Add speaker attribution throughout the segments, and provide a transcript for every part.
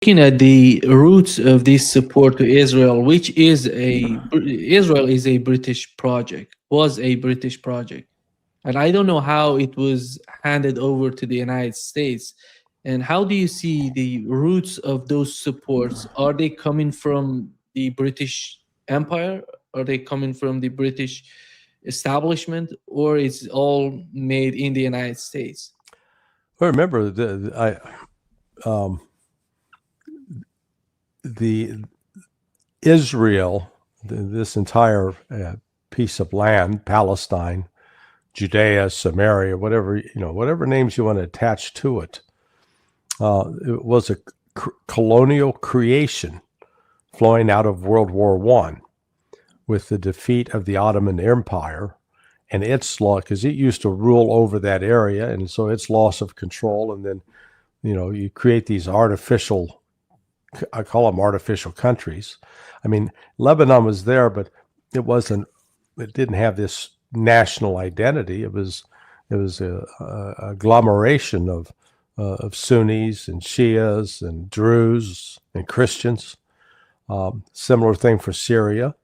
Speaker 1: looking at the roots of this support to Israel, which is Israel is a British project, was a British project. And I don't know how it was handed over to the United States. And how do you see the roots of those supports? Are they coming from the British Empire? Are they coming from the British establishment? Or is it all made in the United States?
Speaker 2: Well, remember, the Israel, this entire piece of land, Palestine, Judea, Samaria, whatever names you want to attach to it, it was a colonial creation flowing out of World War I with the defeat of the Ottoman Empire and its law, because it used to rule over that area, and so its loss of control, and then you create these artificial, I call them artificial countries. I mean, Lebanon was there, but it didn't have this national identity. It was a agglomeration of Sunnis and Shias and Druze and Christians. Similar thing for Syria.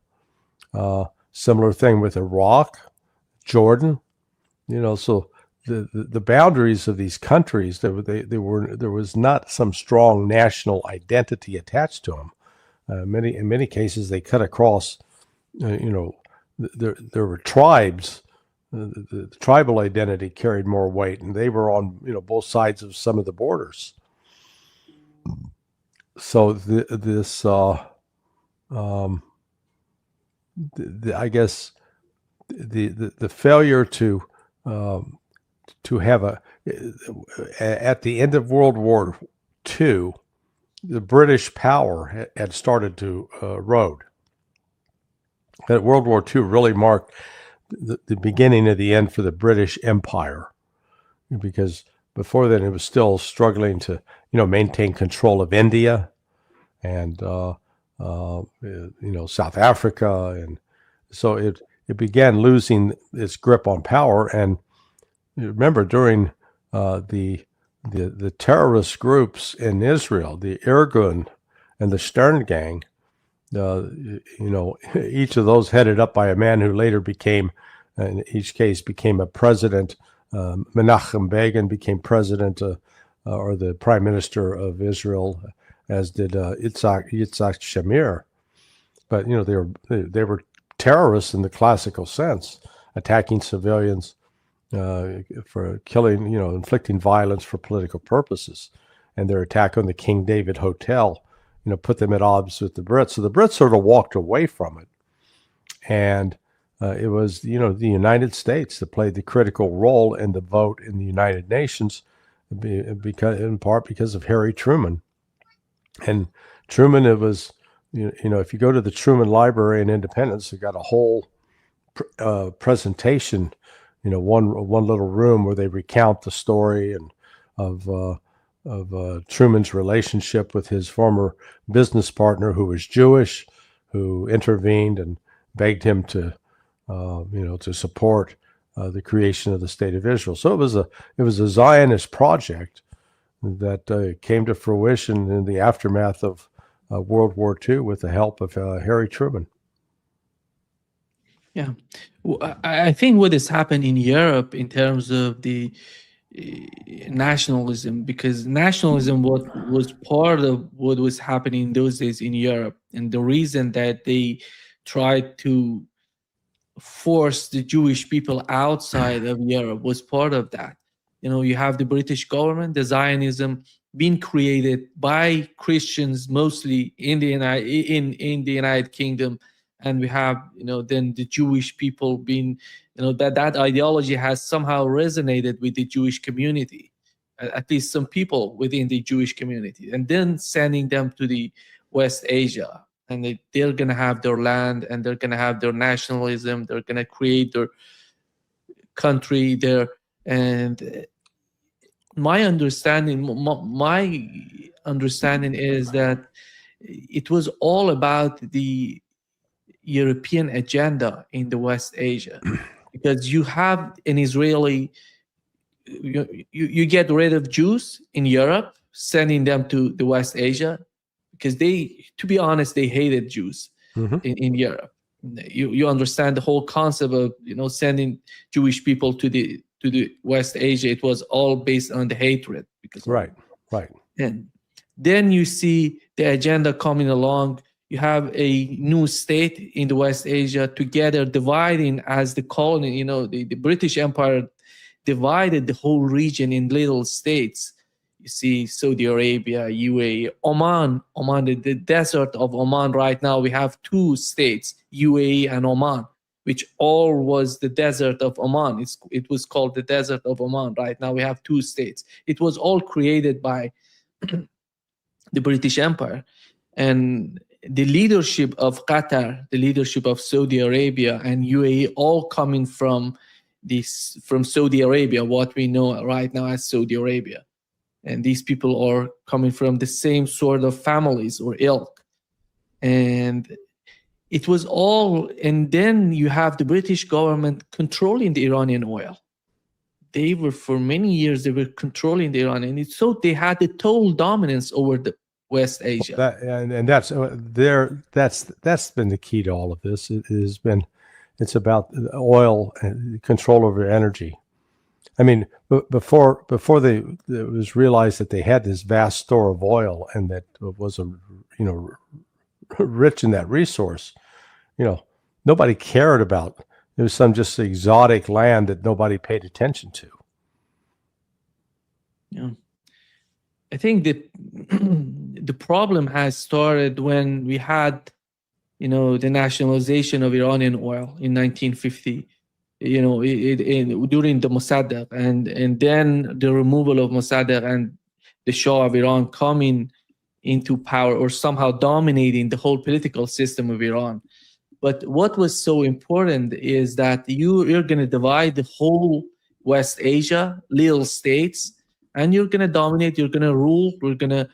Speaker 2: Similar thing with Iraq, Jordan. So the boundaries of these countries, there was not some strong national identity attached to them. In many cases, they cut across. There were tribes. The tribal identity carried more weight, and they were on both sides of some of the borders. So I guess the failure to have at the end of World War II, the British power had started to erode. That World War II really marked the beginning of the end for the British Empire, because before then it was still struggling to maintain control of India and South Africa, and so it began losing its grip on power. And remember, during the terrorist groups in Israel, the Irgun and the Stern Gang, each of those headed up by a man who later became, in each case, became a president. Menachem Begin became president or the prime minister of Israel, as did Yitzhak Shamir. But they were terrorists in the classical sense, attacking civilians for killing, inflicting violence for political purposes. And their attack on the King David Hotel, put them at odds with the Brits. So the Brits sort of walked away from it. And it was, the United States that played the critical role in the vote in the United Nations, in part because of Harry Truman. And Truman, it was, if you go to the Truman Library in Independence, they got a whole presentation, one little room where they recount the story and of Truman's relationship with his former business partner, who was Jewish, who intervened and begged him to support the creation of the state of Israel. So it was a Zionist project that came to fruition in the aftermath of World War II with the help of Harry Truman.
Speaker 1: Yeah, well, I think what has happened in Europe in terms of the nationalism, because nationalism was part of what was happening in those days in Europe, and the reason that they tried to force the Jewish people outside of Europe was part of that. You have the British government, the Zionism being created by Christians mostly in the United Kingdom, and we have then the Jewish people being that ideology has somehow resonated with the Jewish community, at least some people within the Jewish community, and then sending them to the West Asia, and they're going to have their land, and they're going to have their nationalism, they're going to create their country there. And my understanding is that it was all about the European agenda in the West Asia, because you have an Israeli, you get rid of Jews in Europe, sending them to the West Asia, because they, to be honest, they hated Jews in Europe. You understand the whole concept of sending Jewish people to the West Asia. It was all based on the hatred because
Speaker 2: right.
Speaker 1: And then you see the agenda coming along. You have a new state in the West Asia together, dividing as the colony. The British Empire divided the whole region in little states. You see Saudi Arabia, UAE, Oman, the desert of Oman right now, we have two states, UAE and Oman, which all was the desert of Oman. It was called the desert of Oman. Right now we have two states. It was all created by the British Empire. And the leadership of Qatar, the leadership of Saudi Arabia and UAE, all coming from Saudi Arabia, what we know right now as Saudi Arabia. And these people are coming from the same sort of families or ilk. And it was all, and then you have the British government controlling the Iranian oil. They were, for many years, they were controlling the Iranian. So they had the total dominance over the West Asia.
Speaker 2: That's been the key to all of this. It's about oil and control over energy. I mean, before it was realized that they had this vast store of oil and that it was rich in that resource, nobody cared about. It was some just exotic land that nobody paid attention to.
Speaker 1: Yeah, I think that the problem has started when we had, the nationalization of Iranian oil in 1950. During the Mossadegh, and then the removal of Mossadegh and the Shah of Iran coming into power or somehow dominating the whole political system of Iran. But what was so important is that you're going to divide the whole West Asia, little states, and you're going to dominate, you're going to rule, we're going to,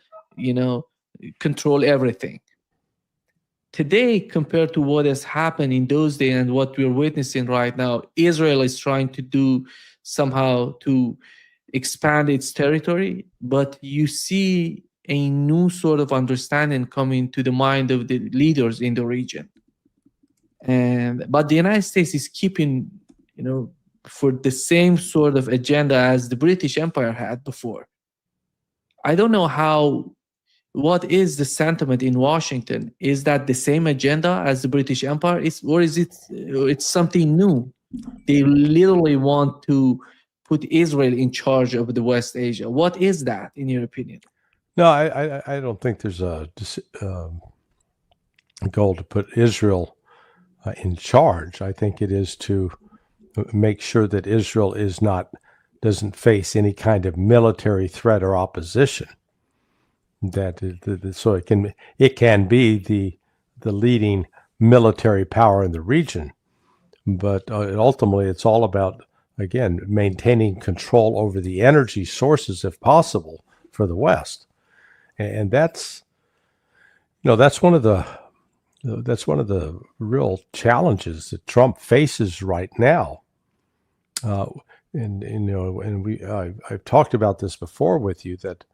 Speaker 1: control everything. Today, compared to what has happened in those days and what we're witnessing right now, Israel is trying to do somehow to expand its territory, but you see a new sort of understanding coming to the mind of the leaders in the region. But the United States is keeping, for the same sort of agenda as the British Empire had before. I don't know what is the sentiment in Washington? Is that the same agenda as the British Empire? Or is it's something new? They literally want to put Israel in charge of the West Asia. What is that, in your opinion?
Speaker 2: No, I don't think there's a goal to put Israel in charge. I think it is to make sure that Israel doesn't face any kind of military threat or opposition. So it can be the leading military power in the region, but ultimately it's all about, again, maintaining control over the energy sources if possible for the West, and that's one of the real challenges that Trump faces right now. I've talked about this before with you, that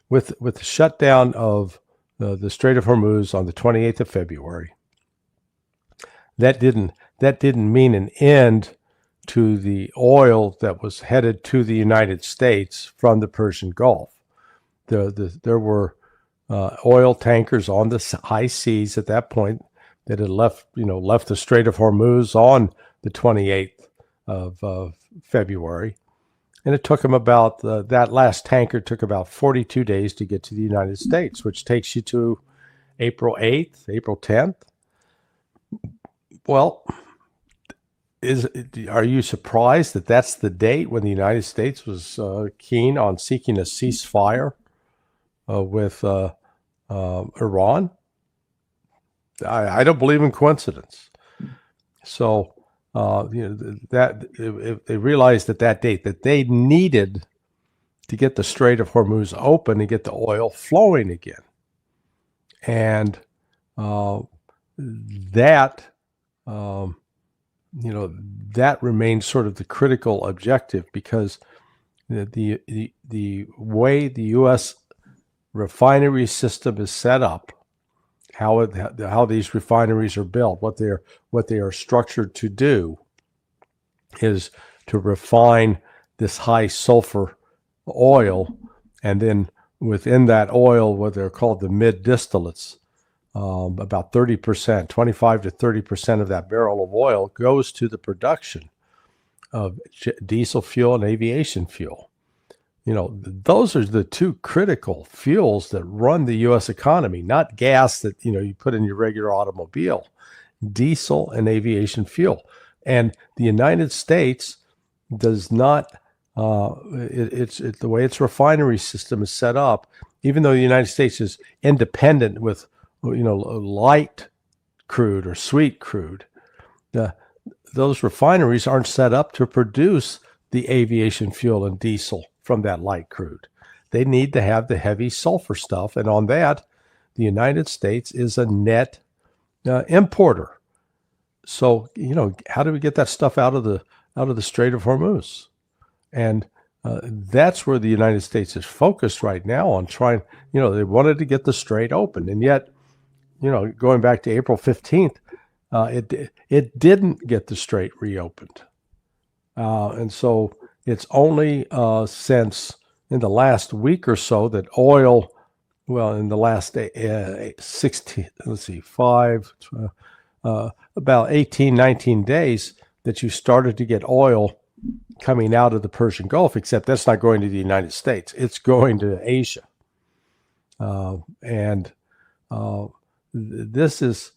Speaker 2: with the shutdown of the Strait of Hormuz on the 28th of February, that didn't mean an end to the oil that was headed to the United States from the Persian Gulf. There were oil tankers on the high seas at that point that had left the Strait of Hormuz on the 28th of February. And it took them that last tanker took about 42 days to get to the United States, which takes you to April 8th, April 10th. Well, are you surprised that that's the date when the United States was keen on seeking a ceasefire with Iran? I don't believe in coincidence. So that they realized that date that they needed to get the Strait of Hormuz open and get the oil flowing again, and that remains sort of the critical objective, because the way the U.S. refinery system is set up, how these refineries are built, what they are structured to do, is to refine this high sulfur oil, and then within that oil, what they're called the mid distillates, about 30%, 25 to 30% of that barrel of oil goes to the production of diesel fuel and aviation fuel. Those are the two critical fuels that run the U.S. economy, not gas that, you put in your regular automobile, diesel and aviation fuel. And the United States does not, it's the way its refinery system is set up, even though the United States is independent with, light crude or sweet crude, those refineries aren't set up to produce the aviation fuel and diesel from that light crude. They need to have the heavy sulfur stuff. And on that, the United States is a net importer. So, how do we get that stuff out of the Strait of Hormuz? And that's where the United States is focused right now on trying, they wanted to get the strait open. And yet, going back to April 15th, it didn't get the strait reopened. And so it's only since in the last week or so that oil, in the last 18, 19 days that you started to get oil coming out of the Persian Gulf, except that's not going to the United States. It's going to Asia. This is,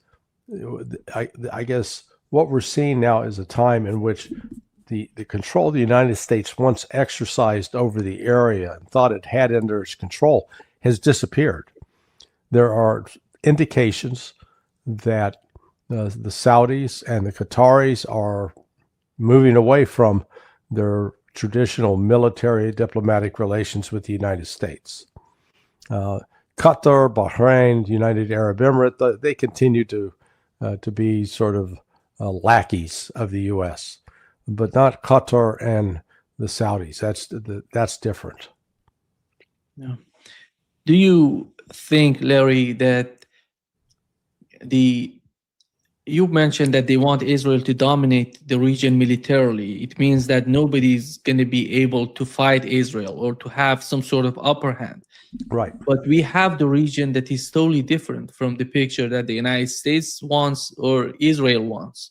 Speaker 2: I guess, what we're seeing now is a time in which the control the United States once exercised over the area and thought it had under its control has disappeared. There are indications that the Saudis and the Qataris are moving away from their traditional military diplomatic relations with the United States. Qatar, Bahrain, United Arab Emirates, they continue to be sort of lackeys of the U.S., but not Qatar and the Saudis. That's different.
Speaker 1: Yeah. Do you think, Larry, that you mentioned that they want Israel to dominate the region militarily? It means that nobody's going to be able to fight Israel or to have some sort of upper hand.
Speaker 2: Right.
Speaker 1: But we have the region that is totally different from the picture that the United States wants or Israel wants,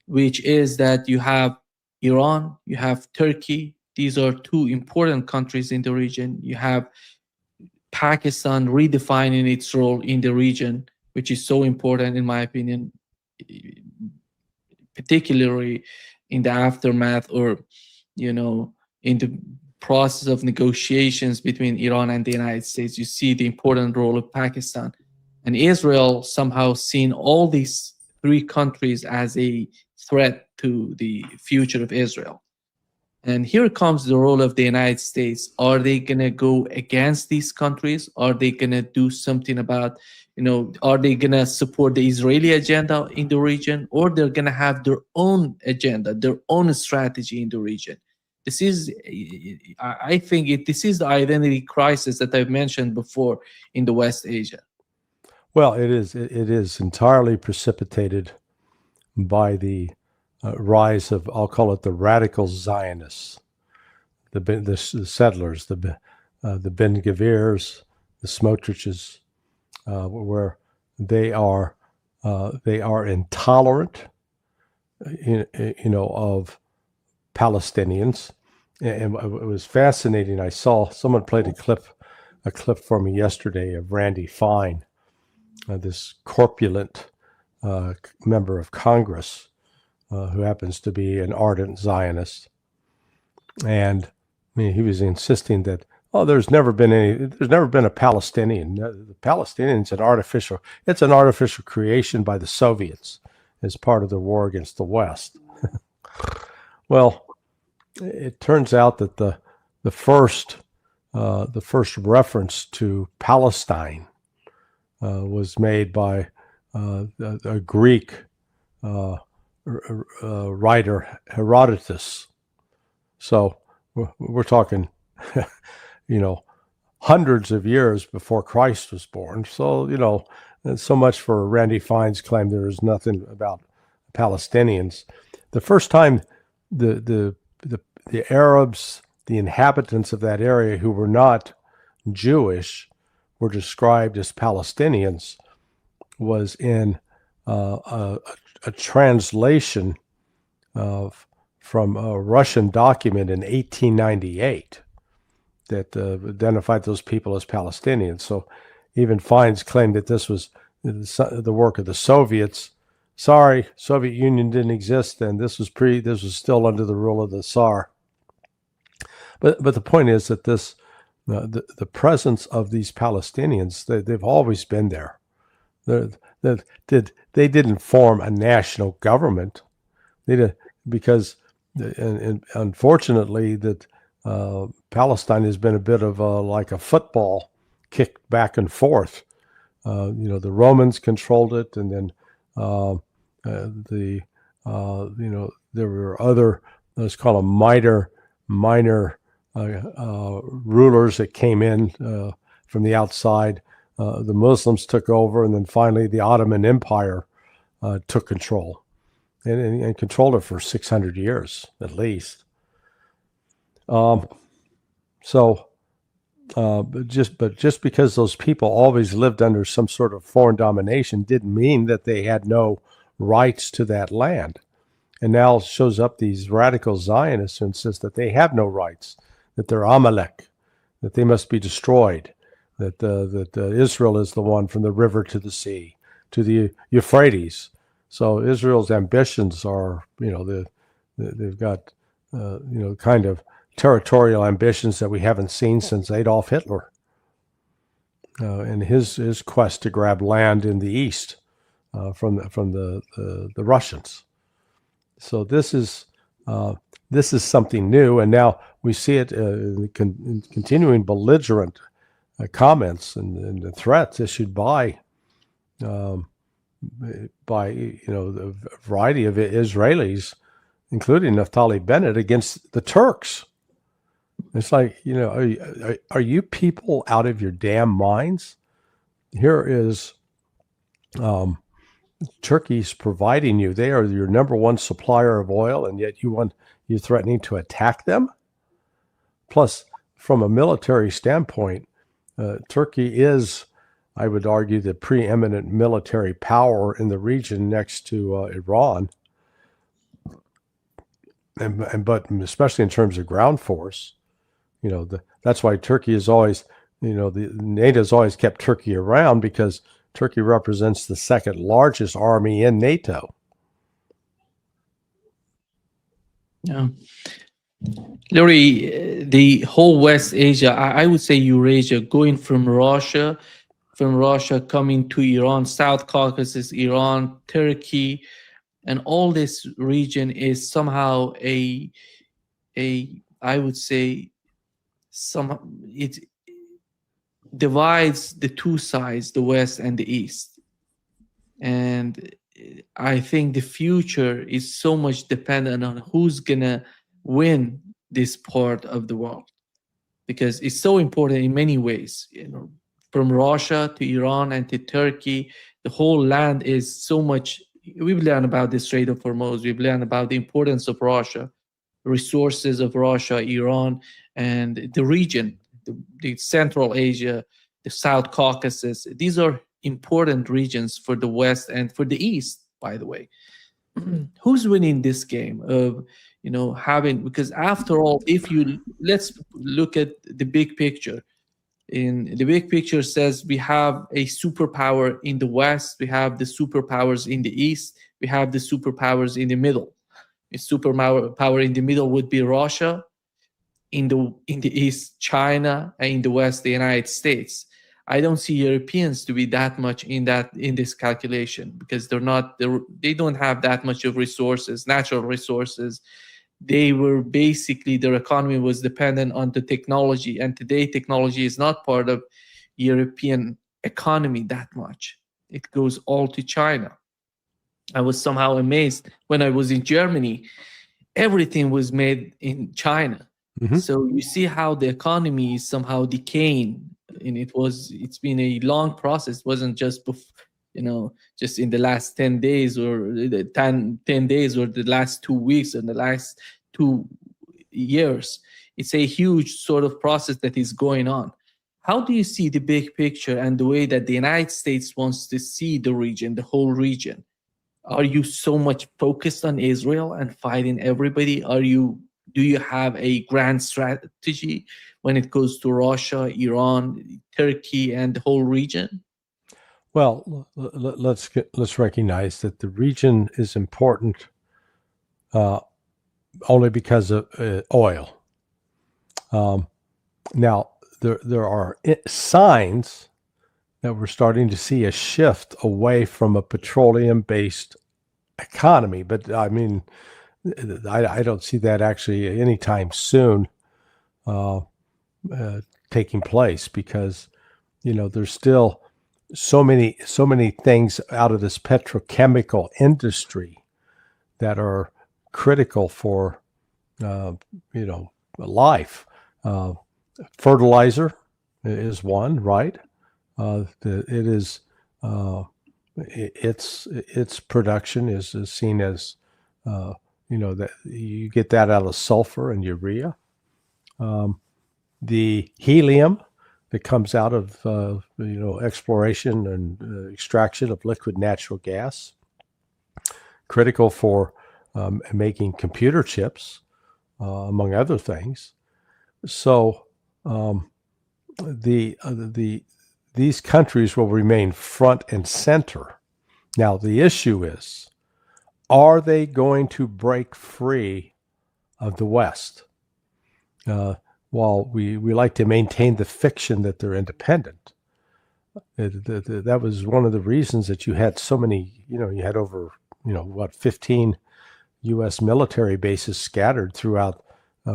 Speaker 1: which is that you have Iran, you have Turkey. These are two important countries in the region. You have Pakistan redefining its role in the region, which is so important, in my opinion, particularly in the aftermath or, in the process of negotiations between Iran and the United States. You see the important role of Pakistan. And Israel somehow seen all these three countries as a threat to the future of Israel. And here comes the role of the United States. Are they going to go against these countries? Are they going to do something about, are they going to support the Israeli agenda in the region? Or they're going to have their own agenda, their own strategy in the region? This is, I think, this is the identity crisis that I've mentioned before in the West Asia.
Speaker 2: Well, it is entirely precipitated by the rise of, I'll call it the radical Zionists, the settlers, the Ben Gavirs, the Smotriches, where they are intolerant, of Palestinians. And it was fascinating. I saw someone played a clip for me yesterday of Randy Fine, this corpulent member of Congress, who happens to be an ardent Zionist. And he was insisting that, there's never been a Palestinian. The Palestinians it's an artificial creation by the Soviets as part of the war against the West. Well, it turns out that the first reference to Palestine was made by a Greek writer, Herodotus. So we're talking, hundreds of years before Christ was born. So, so much for Randy Fine's claim there is nothing about Palestinians. The first time the Arabs, the inhabitants of that area who were not Jewish, were described as Palestinians was in a translation from a Russian document in 1898 that identified those people as Palestinians. So even Fine's claimed that this was the work of the Soviets. Sorry, Soviet Union didn't exist then. This was still under the rule of the Tsar. But the point is that the presence of these Palestinians, they've always been there. They didn't form a national government. They did, because and unfortunately that Palestine has been a bit of like a football kicked back and forth. The Romans controlled it, and then there were other, let's call them minor rulers that came in from the outside. The Muslims took over, and then finally the Ottoman Empire took control and controlled it for 600 years at least. But just because those people always lived under some sort of foreign domination didn't mean that they had no rights to that land. And now shows up these radical Zionists who insist that they have no rights, that they're Amalek, that they must be destroyed, that Israel is the one from the river to the sea, to the Euphrates. So Israel's ambitions are, they've got, kind of territorial ambitions that we haven't seen since Adolf Hitler and his quest to grab land in the east from the Russians. So this is something new, and now we see it in continuing belligerent comments and threats issued by a variety of Israelis, including Naftali Bennett, against the Turks. It's like, are you people out of your damn minds? Here is Turkey's providing you. They are your number one supplier of oil, and yet you're threatening to attack them? Plus, from a military standpoint, Turkey is, I would argue, the preeminent military power in the region next to Iran. But especially in terms of ground force, that's why Turkey is always, the NATO's always kept Turkey around, because Turkey represents the second largest army in NATO.
Speaker 1: Yeah. Larry, the whole West Asia, I would say Eurasia, going from Russia coming to Iran, South Caucasus, Iran, Turkey, and all this region is somehow I would say, it divides the two sides, the West and the East. And I think the future is so much dependent on who's gonna win this part of the world, because it's so important in many ways. From Russia to Iran and to Turkey, the whole land is so much. We've learned about the Strait of Hormuz. We've learned about the importance of Russia, resources of Russia, Iran, and the region, the Central Asia, the South Caucasus. These are important regions for the West and for the East, by the way. Who's winning this game of, because after all, let's look at the big picture. In the big picture says we have a superpower in the West, we have the superpowers in the East, we have the superpowers in the middle. A superpower in the middle would be Russia, in the East, China, and in the West, the United States. I don't see Europeans to be that much in this calculation, because they don't have that much of resources, natural resources. They were basically, their economy was dependent on the technology, and today technology is not part of European economy that much. It goes all to China. I was somehow amazed when I was in Germany. Everything was made in China. So you see how the economy is somehow decaying, and it's been a long process. It wasn't just just in the last 10 days or the 10 days or the last 2 weeks or the last 2 years. It's a huge sort of process that is going on. How do you see the big picture and the way that the United States wants to see the region, the whole region? Are you so much focused on Israel and fighting everybody? Do you have a grand strategy when it goes to Russia, Iran, Turkey, and the whole region?
Speaker 2: Well, let's recognize that the region is important only because of oil. Now, there are signs that we're starting to see a shift away from a petroleum-based economy, but I mean, I don't see that actually anytime soon taking place, because there's still so many things out of this petrochemical industry that are critical for life. Fertilizer is one, right? Its production is seen as that you get that out of sulfur and urea. The helium that comes out of exploration and extraction of liquid natural gas, critical for making computer chips, among other things. So these countries will remain front and center. Now, the issue is, are they going to break free of the West? While we like to maintain the fiction that they're independent, that was one of the reasons that you had so many, you had over, 15 U.S. military bases scattered throughout,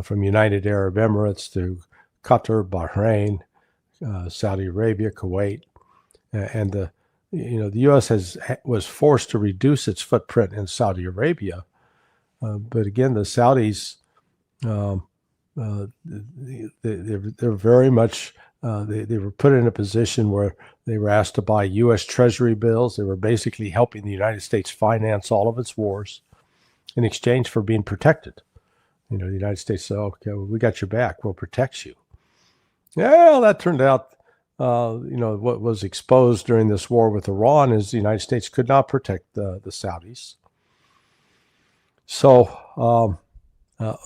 Speaker 2: from United Arab Emirates to Qatar, Bahrain, Saudi Arabia, Kuwait, and the U.S. was forced to reduce its footprint in Saudi Arabia, but again, the Saudis, they're very much they were put in a position where they were asked to buy U.S. Treasury bills. They were basically helping the United States finance all of its wars in exchange for being protected. The United States said, "Okay, well, we got your back. We'll protect you." Well, that turned out, what was exposed during this war with Iran is the United States could not protect the Saudis. So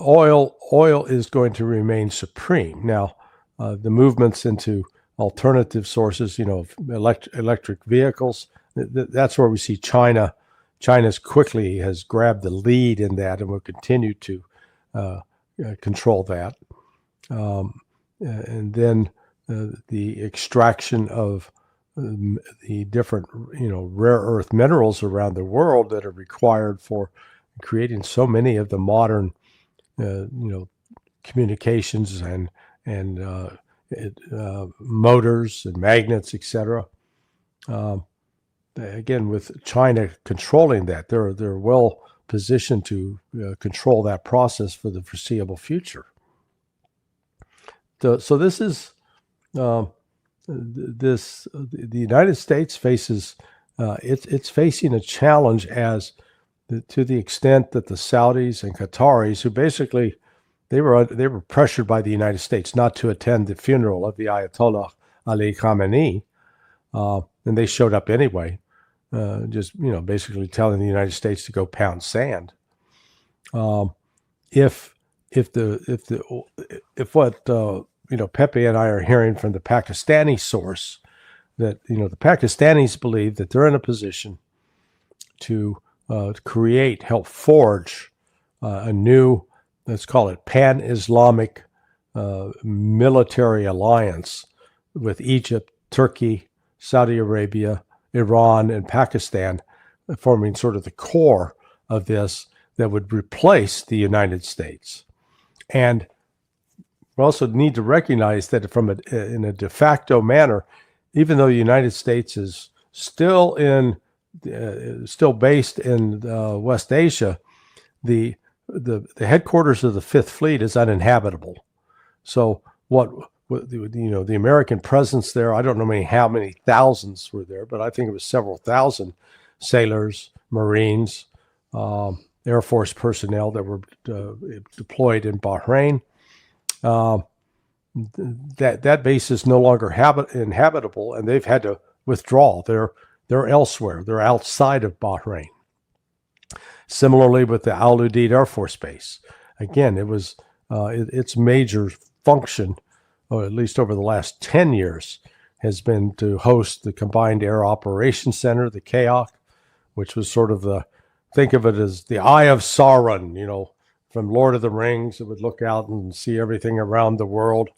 Speaker 2: oil is going to remain supreme. Now, the movements into alternative sources, electric vehicles, that's where we see China. China's quickly has grabbed the lead in that and will continue to control that. And then the extraction of the different, rare earth minerals around the world that are required for creating so many of the modern, communications and motors and magnets, etc. Again, with China controlling that, they're well positioned to control that process for the foreseeable future. So this is the United States faces it's facing a challenge to the extent that the Saudis and Qataris, who basically they were pressured by the United States not to attend the funeral of the Ayatollah Ali Khamenei, and they showed up anyway, just basically telling the United States to go pound sand. If what Pepe and I are hearing from the Pakistani source, that the Pakistanis believe that they're in a position to help forge a new, let's call it pan-Islamic military alliance with Egypt, Turkey, Saudi Arabia, Iran, and Pakistan, forming sort of the core of this that would replace the United States. And we also need to recognize that in a de facto manner, even though the United States is still based in West Asia, the headquarters of the Fifth Fleet is uninhabitable. So the American presence there, I don't know how many thousands were there, but I think it was several thousand sailors, Marines, Air Force personnel that were deployed in Bahrain. That base is no longer inhabitable, and they've had to withdraw. They're elsewhere. They're outside of Bahrain. Similarly, with the Al Udeid Air Force Base, again, it was its major function, or at least over the last 10 years, has been to host the Combined Air Operations Center, the CAOC, which was sort of think of it as the Eye of Sauron, from Lord of the Rings. It would look out and see everything around the world.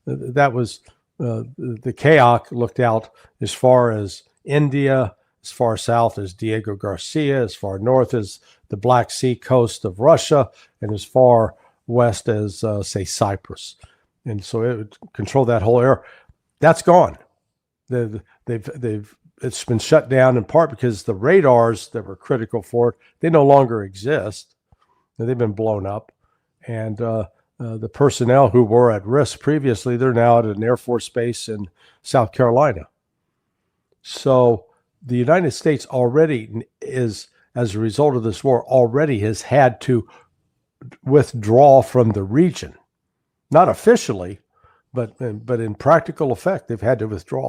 Speaker 2: That was the CAOC looked out as far as India, as far south as Diego Garcia, as far north as the Black Sea coast of Russia, and as far west as, say, Cyprus. And so it would control that whole area. That's gone. It's been shut down in part because the radars that were critical for it, they no longer exist. They've been blown up. And the personnel who were at risk previously, they're now at an Air Force base in South Carolina. So the United States already is, as a result of this war, already has had to withdraw from the region. Not officially, but in practical effect, they've had to withdraw.